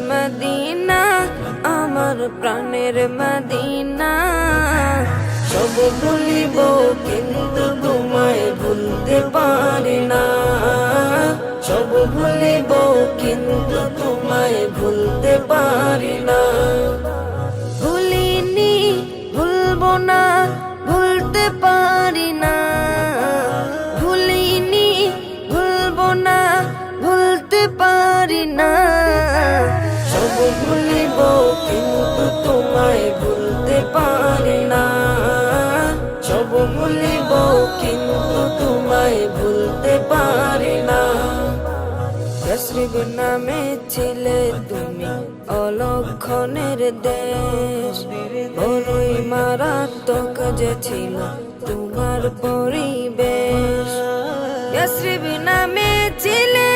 Medina, আমার প্রাণের Medina. সব ভুলিব কিন্তু তোমায় ভুলতে পারি না, সব ভুলিব কিন্তু তোমায় ভুলতে পারি না। ভুলিনি, ভুলবো না, ভুলতে পারি না। ভুলিনি, ভুলবো না, ভুলতে পারি না। সব ভুলিব কিন্তু তোমায় ভুলতে পারি না, সব ভুলিব কিন্তু তোমায় ভুলতে পারি না। ইয়াসরিব নামে ছিলে তুমি অলক্ষণের দেশ, বড়ই মারাত্মক যে ছিল তোমার পরিবেশ। ইয়াসরিব নামে ছিলে